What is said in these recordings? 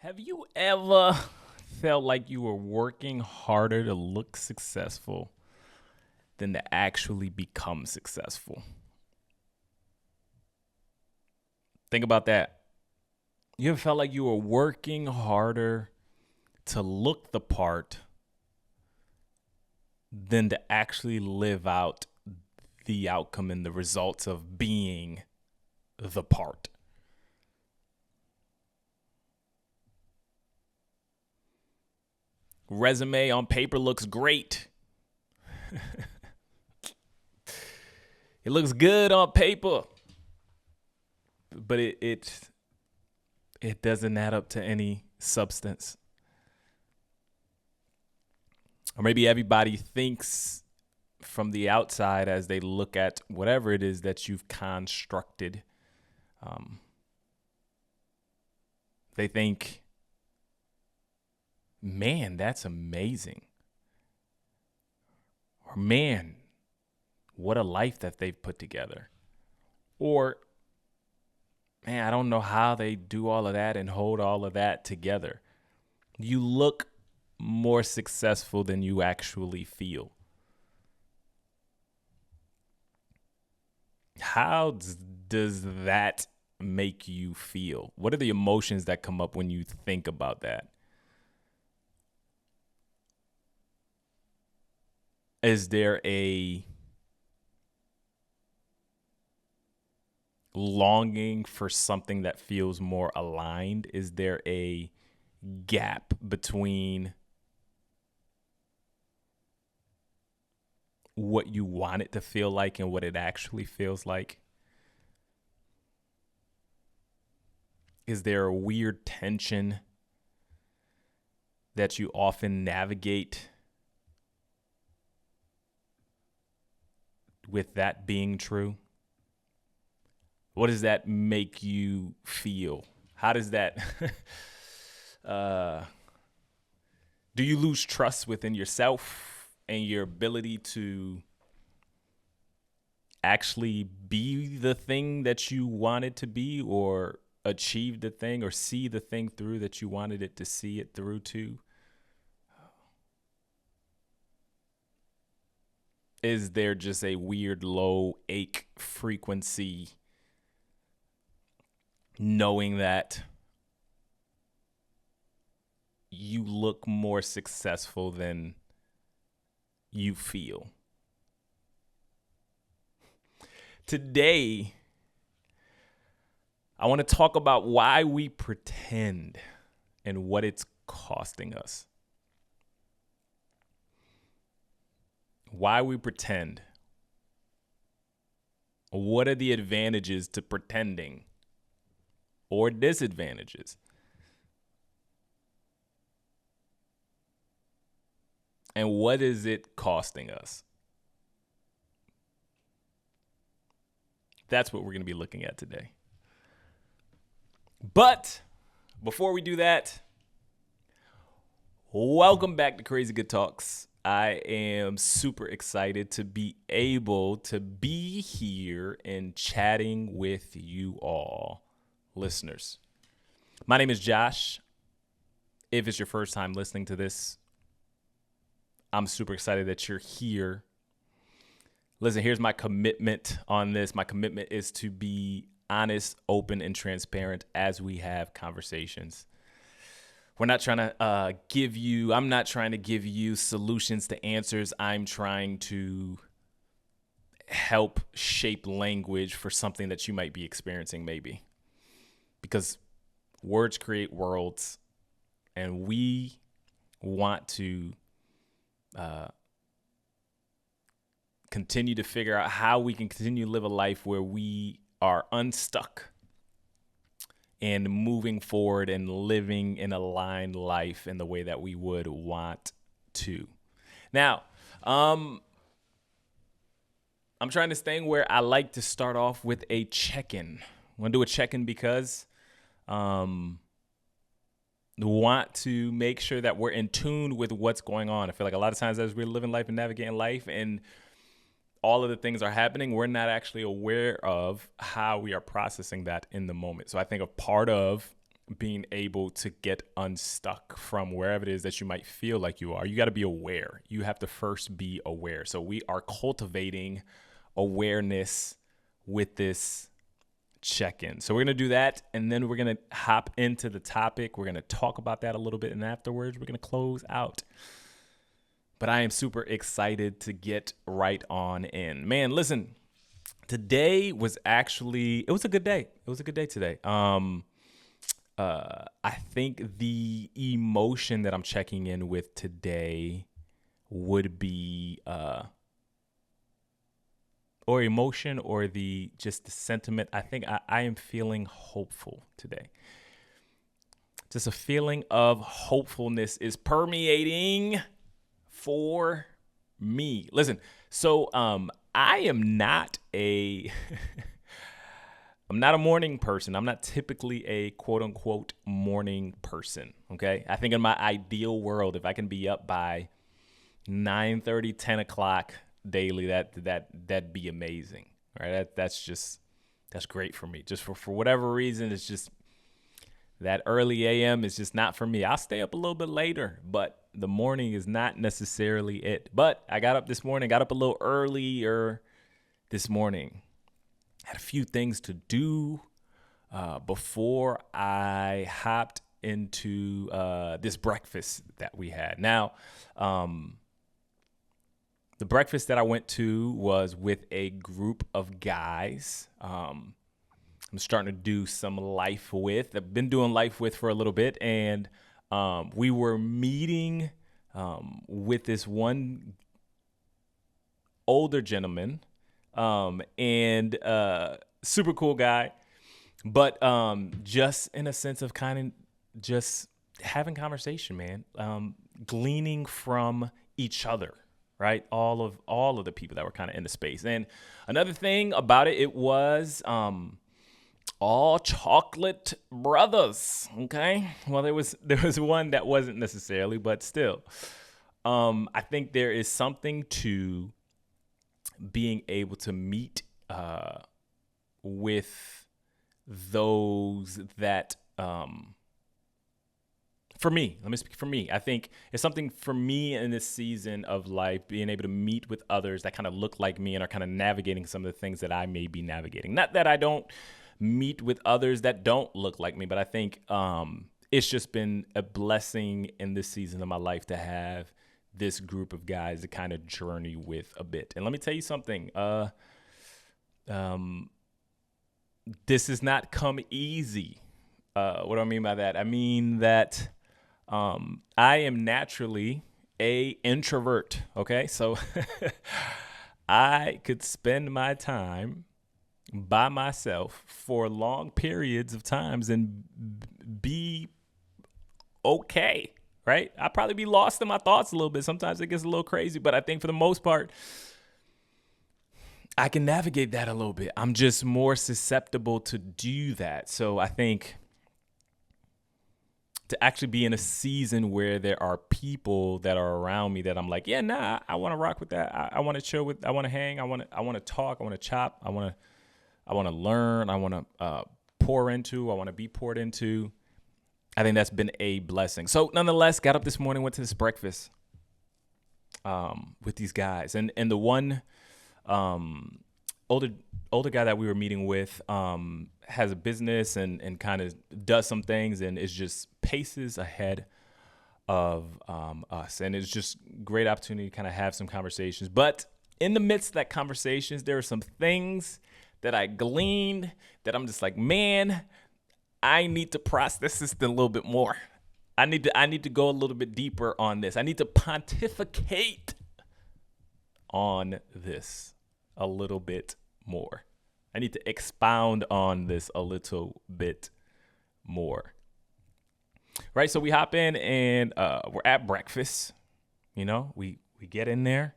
Have you ever felt like you were working harder to look successful than to actually become successful? Think about that. You ever felt like you were working harder to look the part than to actually live out the outcome and the results of being the part? Resume on paper looks great. It looks good on paper, but it doesn't add up to any substance. Or maybe everybody thinks from the outside as they look at whatever it is that you've constructed. They think, man, that's amazing. Or man, what a life that they've put together. Or, man, I don't know how they do all of that and hold all of that together. You look more successful than you actually feel. How does that make you feel? What are the emotions that come up when you think about that? Is there a longing for something that feels more aligned? Is there a gap between what you want it to feel like and what it actually feels like? Is there a weird tension that you often navigate with that being true? What does that make you feel? How does that do you lose trust within yourself and your ability to actually be the thing that you wanted to be, or achieve the thing, or see the thing through that you wanted it to see it through to? Is there just a weird low ache frequency knowing that you look more successful than you feel? Today, I want to talk about why we pretend and what it's costing us. Why we pretend. What are the advantages to pretending, or disadvantages? And what is it costing us? That's what we're going to be looking at today. But before we do that, welcome back to Crazy Good Talks. I am super excited to be able to be here and chatting with you all, listeners. My name is Josh. If it's your first time listening to this, I'm super excited that you're here. Listen, here's my commitment on this. My commitment is to be honest, open, and transparent as we have conversations. I'm not trying to give you solutions to answers. I'm trying to help shape language for something that you might be experiencing, maybe. Because words create worlds, and we want to continue to figure out how we can continue to live a life where we are unstuck and moving forward and living an aligned life in the way that we would want to. Now, I'm trying this thing where I like to start off with a check-in. I'm going to do a check-in because want to make sure that we're in tune with what's going on. I feel like a lot of times as we're living life and navigating life and all of the things are happening, we're not actually aware of how we are processing that in the moment. So I think a part of being able to get unstuck from wherever it is that you might feel like you are. You got to be aware. You have to first be aware. So we are cultivating awareness with this check-in. So we're going to do that, and then we're going to hop into the topic. We're going to talk about that a little bit, and afterwards we're going to close out. But I am super excited to get right on in. Man, listen, today was actually, it was a good day. It was a good day today. I think the emotion that I'm checking in with today would be, or emotion or just the sentiment. I think I am feeling hopeful today. Just a feeling of hopefulness is permeating for me. Listen, so I am not a I'm not a morning person. I'm not typically a quote unquote morning person. Okay. I think in my ideal world, if I can be up by 9:30, 10 o'clock daily, that'd be amazing. Right. That's great for me. Just for whatever reason, it's just that early AM is just not for me. I'll stay up a little bit later, but the morning is not necessarily it. But I got up this morning, got up a little earlier this morning. Had a few things to do before I hopped into this breakfast that we had. Now, the breakfast that I went to was with a group of guys. I'm starting to do some life with. I've been doing life with for a little bit, and we were meeting with this one older gentleman. And super cool guy, but just in a sense of kind of just having conversation, man, gleaning from each other, right? All of the people that were kind of in the space. And another thing about it, it was all chocolate brothers. Okay, well there was one that wasn't necessarily, but still, I think there is something to being able to meet with those that, for me, let me speak for me. I think it's something for me in this season of life, being able to meet with others that kind of look like me and are kind of navigating some of the things that I may be navigating. Not that I don't meet with others that don't look like me, but I think it's just been a blessing in this season of my life to have this group of guys to kind of journey with a bit. And let me tell you something. This has not come easy. What do I mean by that? I mean that I am naturally a introvert. Okay, so I could spend my time by myself for long periods of times and be okay. Right? I'd probably be lost in my thoughts a little bit. Sometimes it gets a little crazy, but I think for the most part, I can navigate that a little bit. I'm just more susceptible to do that. So I think to actually be in a season where there are people that are around me that I'm like, yeah, nah, I want to rock with that. I want to chill with, I want to hang. I want to talk. I want to chop. I want to learn. I want to pour into. I want to be poured into. I think that's been a blessing. So nonetheless, got up this morning, went to this breakfast with these guys. And the one older guy that we were meeting with has a business and kind of does some things and is just paces ahead of us. And it's just great opportunity to kind of have some conversations. But in the midst of that conversations, there are some things that I gleaned that I'm just like, man, I need to process this a little bit more. I need to go a little bit deeper on this. I need to pontificate on this a little bit more. I need to expound on this a little bit more. Right? So we hop in and we're at breakfast. You know, we get in there.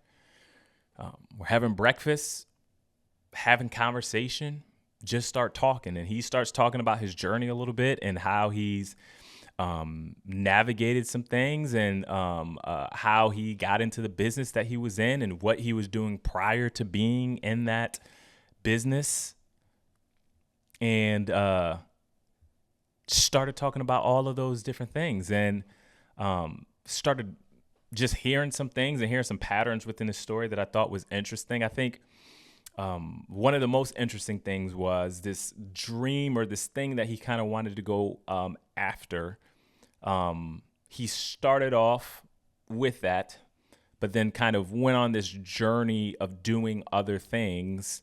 We're having breakfast, having conversation. Just start talking, and he starts talking about his journey a little bit and how he's navigated some things and how he got into the business that he was in and what he was doing prior to being in that business. And started talking about all of those different things and started just hearing some things and hearing some patterns within the story that I thought was interesting. I think one of the most interesting things was this dream or this thing that he kind of wanted to go after. He started off with that, but then kind of went on this journey of doing other things,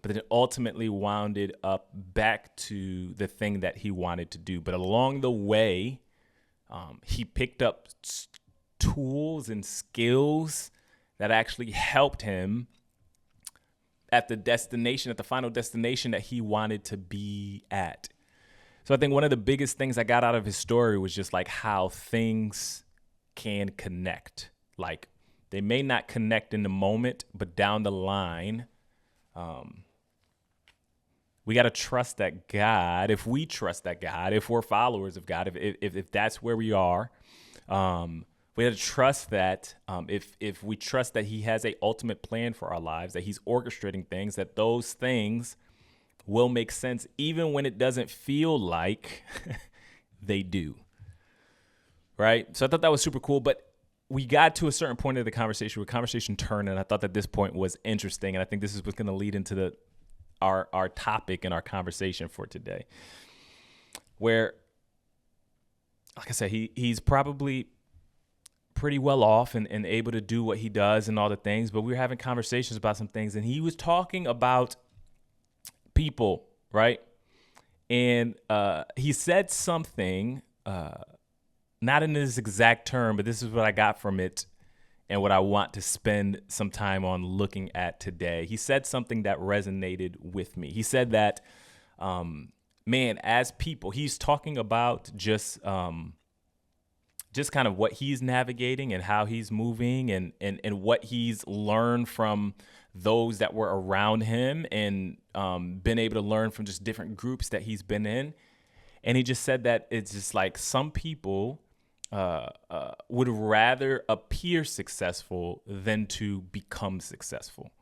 but then ultimately wounded up back to the thing that he wanted to do. But along the way, he picked up tools and skills that actually helped him at the destination, at the final destination that he wanted to be at. So I think one of the biggest things I got out of his story was just like how things can connect. Like they may not connect in the moment, but down the line, we got to trust that God, if we trust that God, if we're followers of God, if that's where we are, we got to trust that if we trust that he has a ultimate plan for our lives, that he's orchestrating things, that those things will make sense even when it doesn't feel like they do. Right? So I thought that was super cool, but we got to a certain point of the conversation where conversation turned, and I thought that this point was interesting, and I think this is what's going to lead into our topic and our conversation for today, where, like I said, he's probably pretty well off and able to do what he does and all the things, but we were having conversations about some things, and he was talking about people, right? And he said something, not in this exact term, but this is what I got from it and what I want to spend some time on looking at today. He said something that resonated with me. He said that, man, as people, he's talking about just kind of what he's navigating and how he's moving and what he's learned from those that were around him and been able to learn from just different groups that he's been in. And he just said that it's just like some people would rather appear successful than to become successful.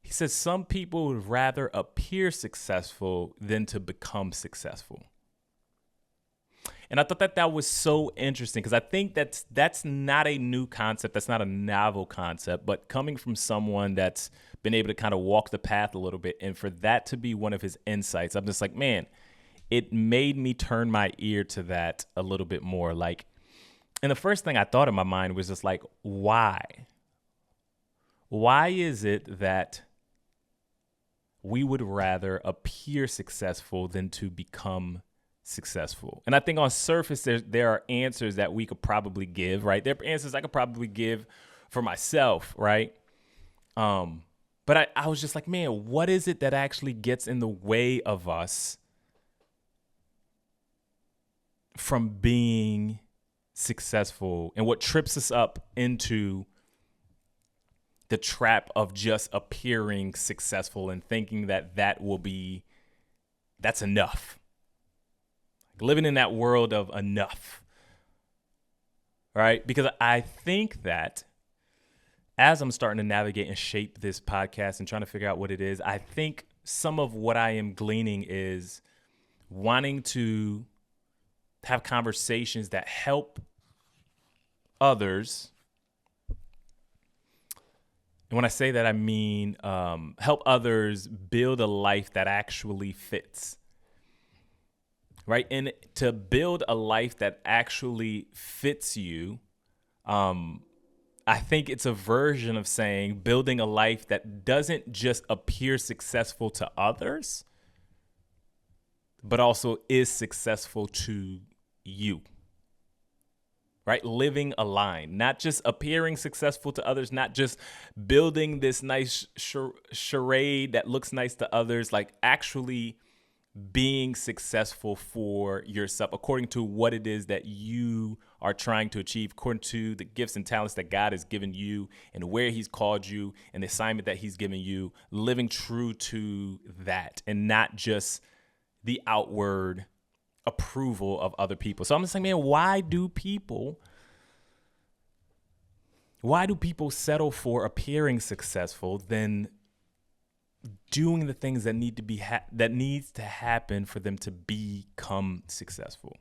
He says some people would rather appear successful than to become successful. And I thought that was so interesting because I think that's not a new concept. That's not a novel concept, but coming from someone that's been able to kind of walk the path a little bit, and for that to be one of his insights, I'm just like, man, it made me turn my ear to that a little bit more. Like, and the first thing I thought in my mind was just like, why? Why is it that we would rather appear successful than to become successful? And I think on surface, there are answers that we could probably give, right? There are answers I could probably give for myself, right? But I was just like, man, what is it that actually gets in the way of us from being successful, and what trips us up into the trap of just appearing successful and thinking that that's enough? Living in that world of enough, right? Because I think that as I'm starting to navigate and shape this podcast and trying to figure out what it is, I think some of what I am gleaning is wanting to have conversations that help others. And when I say that, I mean help others build a life that actually fits. Right? And to build a life that actually fits you, I think it's a version of saying building a life that doesn't just appear successful to others, but also is successful to you. Right? Living aligned, not just appearing successful to others, not just building this nice charade that looks nice to others, like actually being successful for yourself according to what it is that you are trying to achieve, according to the gifts and talents that God has given you and where he's called you and the assignment that he's given you, living true to that and not just the outward approval of other people. So I'm just saying, man, why do people settle for appearing successful than doing the things that need to be that needs to happen for them to become successful.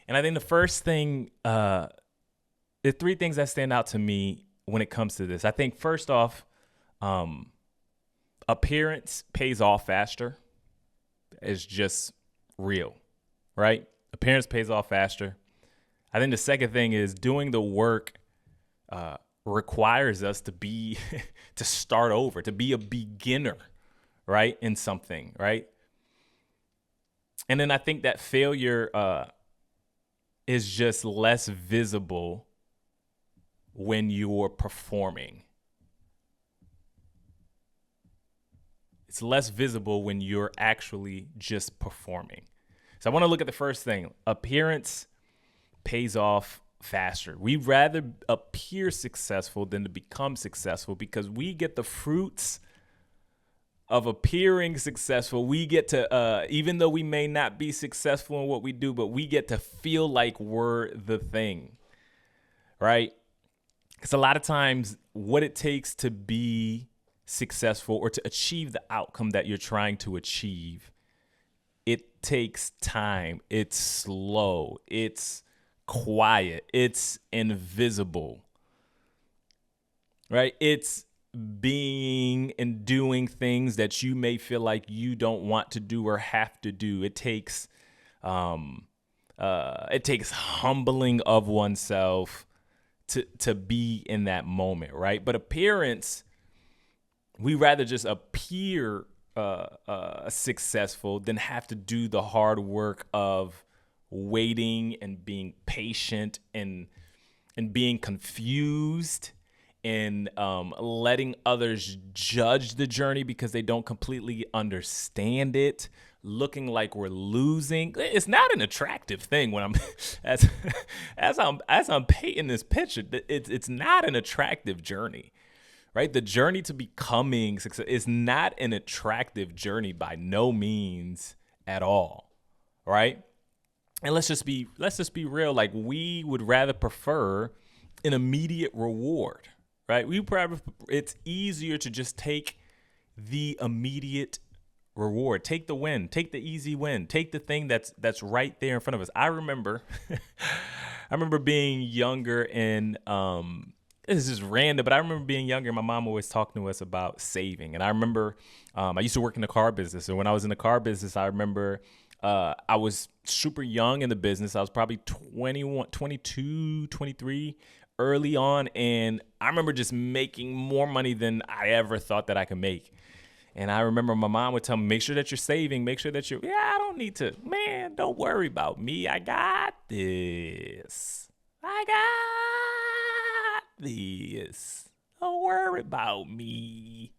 And I think the first thing, the three things that stand out to me when it comes to this. I think first off, appearance pays off faster. It's just real, right? Appearance pays off faster. I think the second thing is doing the work requires us to be to start over, to be a beginner, right, in something, right? And then I think that failure is just less visible when you're performing. It's less visible when you're actually just performing. So I want to look at the first thing. Appearance pays off faster. We'd rather appear successful than to become successful because we get the fruits of appearing successful. We get to, even though we may not be successful in what we do, but we get to feel like we're the thing, right? Because a lot of times what it takes to be successful or to achieve the outcome that you're trying to achieve, it takes time. It's slow. It's quiet. It's invisible, right? It's being and doing things that you may feel like you don't want to do or have to do. It takes humbling of oneself to be in that moment, right? But appearance, we rather just appear successful than have to do the hard work of waiting and being patient and being confused and letting others judge the journey because they don't completely understand it, looking like we're losing. It's not an attractive thing when I'm as I'm painting this picture. It's not an attractive journey, right? The journey to becoming success is not an attractive journey by no means at all, right? And let's just be real. Like, we would rather prefer an immediate reward, right? It's easier to just take the immediate reward, take the win, take the easy win, take the thing that's right there in front of us. I remember being younger and this is random, but I remember being younger. My mom always talking to us about saving, and I remember I used to work in the car business, and when I was in the car business, I remember I was super young in the business. I was probably 21, 22, 23 early on. And I remember just making more money than I ever thought that I could make. And I remember my mom would tell me, make sure that you're saving, make sure that I don't need to, man, don't worry about me. I got this. Don't worry about me.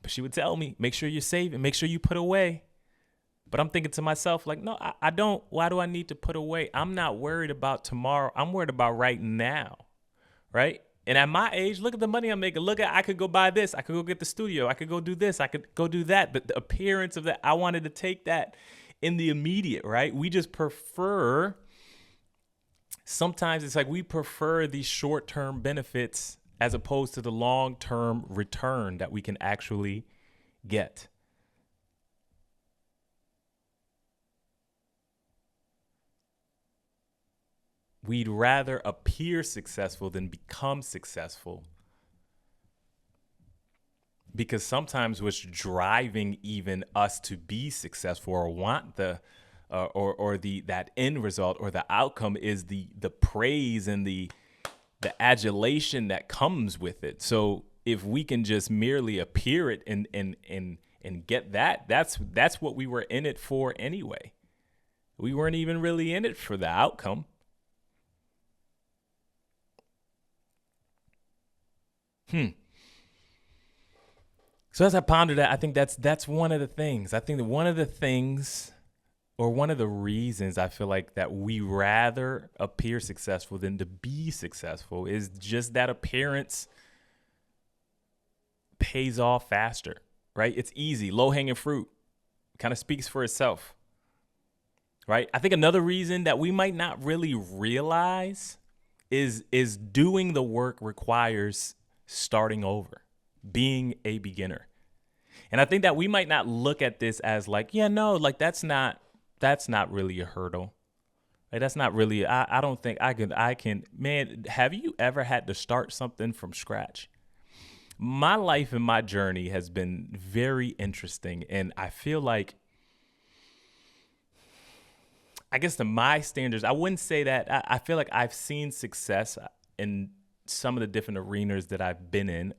But she would tell me, make sure you're saving, make sure you put away. But I'm thinking to myself, like, no, I don't. Why do I need to put away? I'm not worried about tomorrow. I'm worried about right now, right? And at my age, look at the money I'm making. I could go buy this. I could go get the studio. I could go do this. I could go do that. But the appearance of that, I wanted to take that in the immediate, right? We just prefer, sometimes it's like we prefer these short-term benefits as opposed to the long-term return that we can actually get. We'd rather appear successful than become successful, because sometimes what's driving even us to be successful or want that end result or the outcome is the praise and the adulation that comes with it. So if we can just merely appear it and get that's what we were in it for anyway. We weren't even really in it for the outcome. So as I ponder that, I think that's one of the things. I think that one of the things, or one of the reasons I feel like that we rather appear successful than to be successful is just that appearance pays off faster, right? It's easy, low-hanging fruit, kind of speaks for itself, right? I think another reason that we might not really realize is doing the work requires starting over, being a beginner. And I think that we might not look at this as like, yeah, no, like that's not really a hurdle. Like that's not really, I don't think I can, man, have you ever had to start something from scratch? My life and my journey has been very interesting. And I feel like, I guess to my standards, I wouldn't say that. I feel like I've seen success in some of the different arenas that I've been in.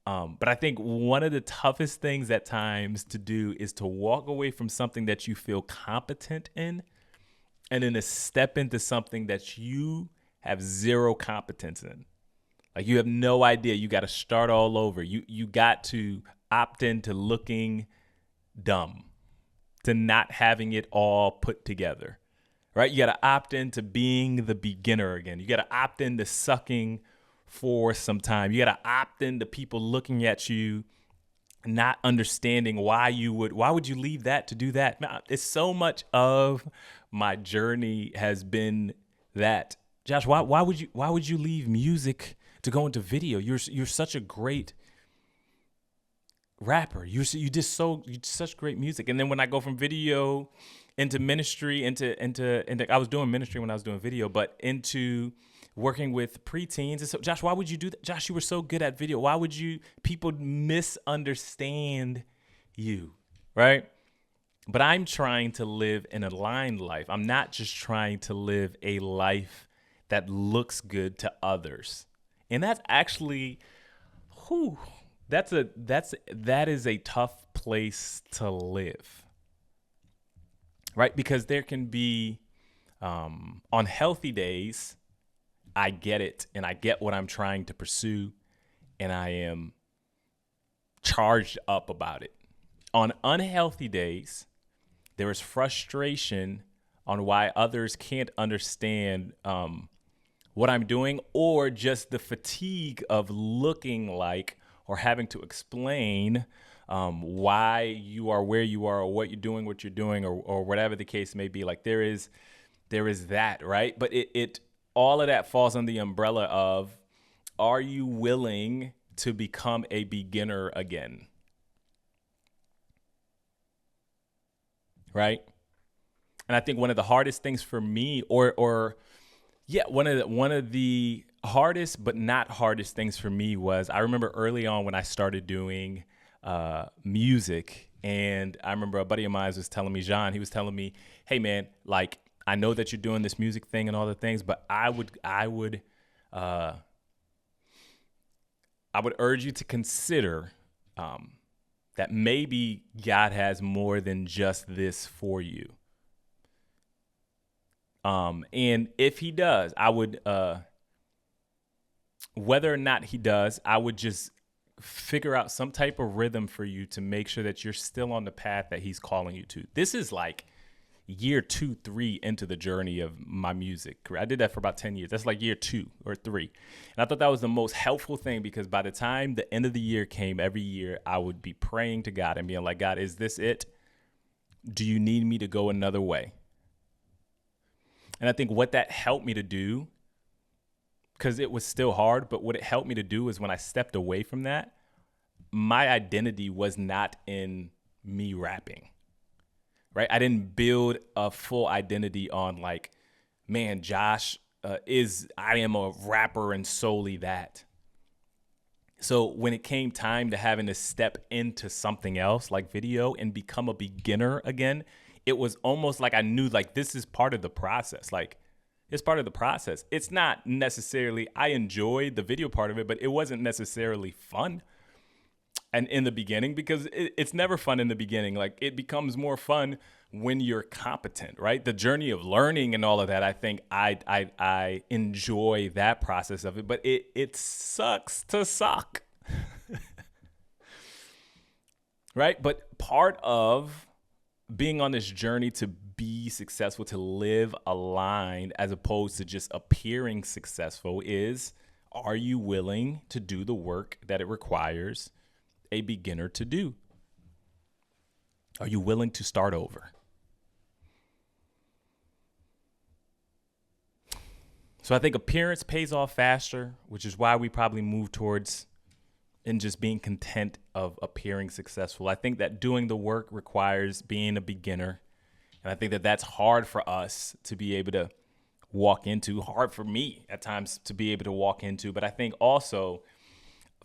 But I think one of the toughest things at times to do is to walk away from something that you feel competent in and then to step into something that you have zero competence in. Like you have no idea. You got to start all over. You got to opt into looking dumb, to not having it all put together, right? You got to opt into being the beginner again. You got to opt into sucking for some time. You got to opt into people looking at you, not understanding why would you leave that to do that? It's so much of my journey has been that. Josh, why would you leave music to go into video? You're such a great rapper. You such great music. And then when I go from video into ministry, into I was doing ministry when I was doing video, but into working with preteens. And so, Josh, why would you do that? Josh, you were so good at video. Why would people misunderstand you, right? But I'm trying to live an aligned life. I'm not just trying to live a life that looks good to others. And that's actually, that is a tough place to live, right? Because there can be, on healthy days, I get it and I get what I'm trying to pursue and I am charged up about it. On unhealthy days, there is frustration on why others can't understand what I'm doing, or just the fatigue of looking like or having to explain why you are where you are or what you're doing, or whatever the case may be. Like there is that, right? But it all of that falls under the umbrella of, are you willing to become a beginner again? Right? And I think one of the hardest things for me, one of the hardest but not hardest things for me was, I remember early on when I started doing music, and I remember a buddy of mine was telling me, Jean, he was telling me, hey man, like, I know that you're doing this music thing and all the things, but I would urge you to consider that maybe God has more than just this for you. And if he does, I would, whether or not he does, I would just figure out some type of rhythm for you to make sure that you're still on the path that he's calling you to. This is like year 2, 3 into the journey of my music career. I did that for about 10 years. That's like year 2 or 3. And I thought that was the most helpful thing, because by the time the end of the year came, every year I would be praying to God and being like, God, is this it? Do you need me to go another way? And I think what that helped me to do, because it was still hard, but what it helped me to do is when I stepped away from that, my identity was not in me rapping, right? I didn't build a full identity on like, man, Josh I am a rapper and solely that. So when it came time to having to step into something else like video and become a beginner again, it was almost like I knew like this is part of the process. Like it's part of the process. It's not necessarily, I enjoyed the video part of it, but it wasn't necessarily fun. And in the beginning, because it's never fun in the beginning. Like it becomes more fun when you're competent, right? The journey of learning and all of that, I think I enjoy that process of it, but it sucks to suck. Right? But part of being on this journey to be successful, to live aligned as opposed to just appearing successful is, are you willing to do the work that it requires a beginner to do? Are you willing to start over? So I think appearance pays off faster, which is why we probably move towards and just being content of appearing successful. I think that doing the work requires being a beginner. And I think that that's hard for us to be able to walk into, hard for me at times to be able to walk into. But I think also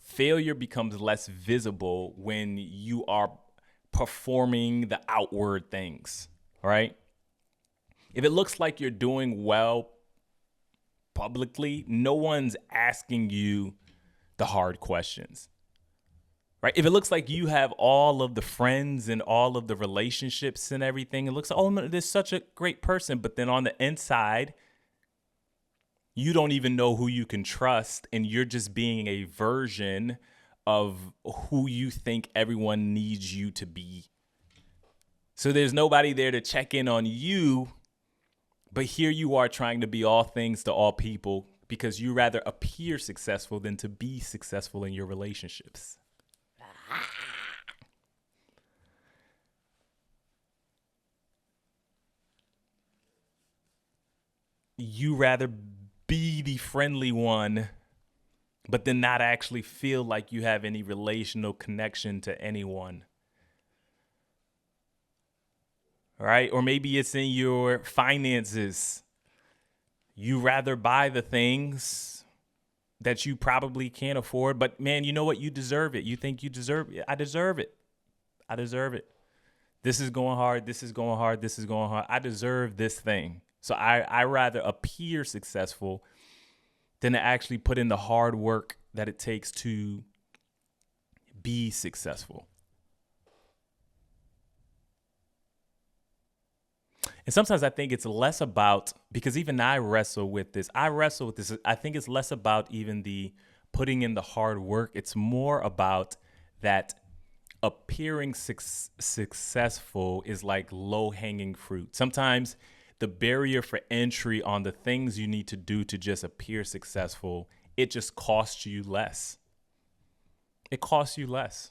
failure becomes less visible when you are performing the outward things, right? If it looks like you're doing well publicly, no one's asking you the hard questions, right? If it looks like you have all of the friends and all of the relationships and everything, it looks like, oh, this is such a great person. But then on the inside, you don't even know who you can trust. And you're just being a version of who you think everyone needs you to be. So there's nobody there to check in on you. But here you are trying to be all things to all people because you rather appear successful than to be successful in your relationships. You rather be the friendly one, but then not actually feel like you have any relational connection to anyone. Right? Or maybe it's in your finances. You rather buy the things that you probably can't afford, but man, you know what? You deserve it. You think you deserve it. I deserve it. I deserve it. This is going hard. This is going hard. This is going hard. I deserve this thing. So I rather appear successful than to actually put in the hard work that it takes to be successful. And sometimes I think it's less about, because even I wrestle with this. I think it's less about even the putting in the hard work. It's more about that appearing successful is like low-hanging fruit. Sometimes the barrier for entry on the things you need to do to just appear successful, it just costs you less. It costs you less.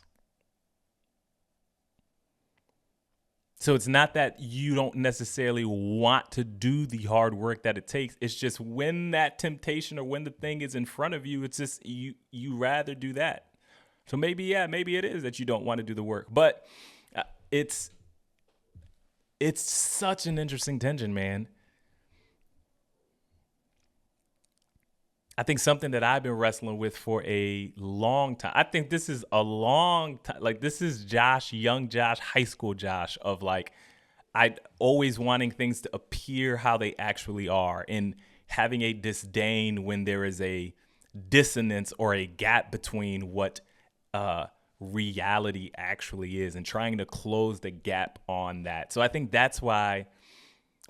So it's not that you don't necessarily want to do the hard work that it takes. It's just when that temptation or when the thing is in front of you, it's just you rather do that. So maybe it is that you don't want to do the work. But it's such an interesting tension, man. I think something that I've been wrestling with for a long time. I think this is a long time. Like, this is Josh, young Josh, high school Josh, of like, I always wanting things to appear how they actually are and having a disdain when there is a dissonance or a gap between what reality actually is and trying to close the gap on that. So I think that's why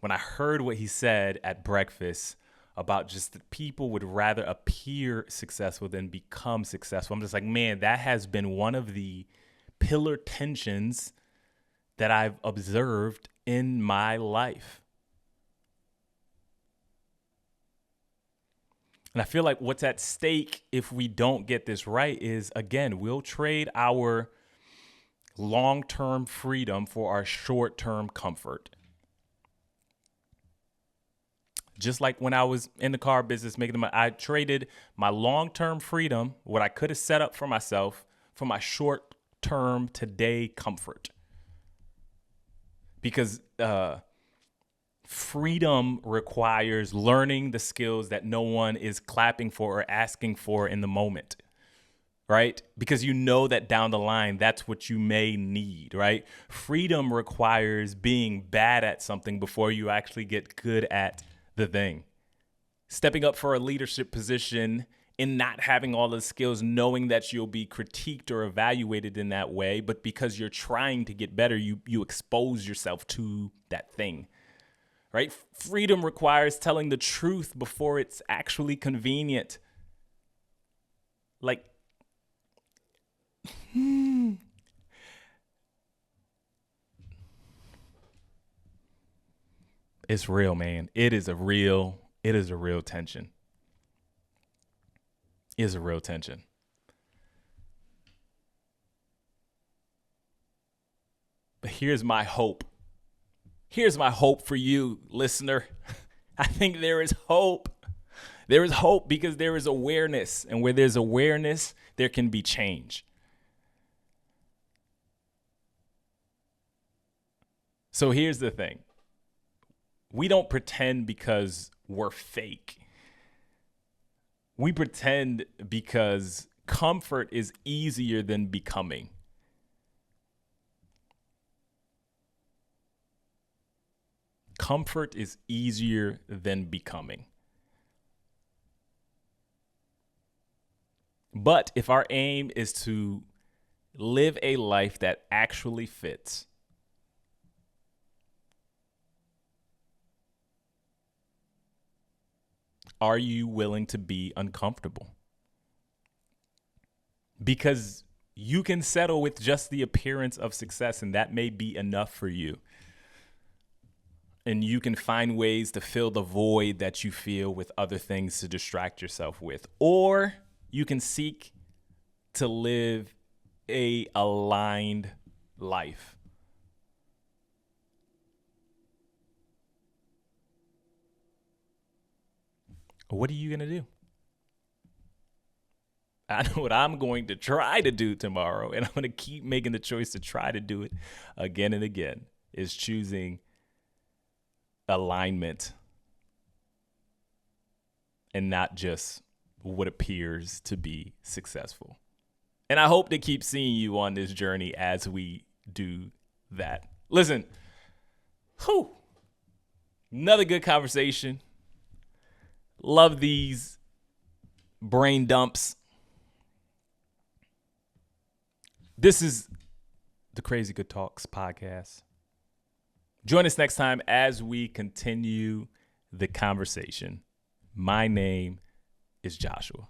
when I heard what he said at breakfast about just that people would rather appear successful than become successful, I'm just like, man, that has been one of the pillar tensions that I've observed in my life. And I feel like what's at stake if we don't get this right is, again, we'll trade our long-term freedom for our short-term comfort. Just like when I was in the car business making the money, I traded my long-term freedom, what I could have set up for myself, for my short-term today comfort. Because freedom requires learning the skills that no one is clapping for or asking for in the moment, right? Because you know that down the line, that's what you may need, right? Freedom requires being bad at something before you actually get good at the thing. Stepping up for a leadership position and not having all the skills, knowing that you'll be critiqued or evaluated in that way, but because you're trying to get better, you expose yourself to that thing, right? Freedom requires telling the truth before it's actually convenient. Like, it's real, man. It is a real tension. It is a real tension. But here's my hope. Here's my hope for you, listener. I think there is hope. There is hope because there is awareness. And where there's awareness, there can be change. So here's the thing. We don't pretend because we're fake. We pretend because comfort is easier than becoming. Comfort is easier than becoming. But if our aim is to live a life that actually fits, are you willing to be uncomfortable? Because you can settle with just the appearance of success, and that may be enough for you. And you can find ways to fill the void that you feel with other things to distract yourself with. Or you can seek to live a aligned life. What are you going to do? I know what I'm going to try to do tomorrow, and I'm going to keep making the choice to try to do it again and again, is choosing alignment and not just what appears to be successful. And I hope to keep seeing you on this journey as we do that. Listen, another good conversation. Love these brain dumps. This is the Crazy Good Talks podcast. Join us next time as we continue the conversation. My name is Joshua.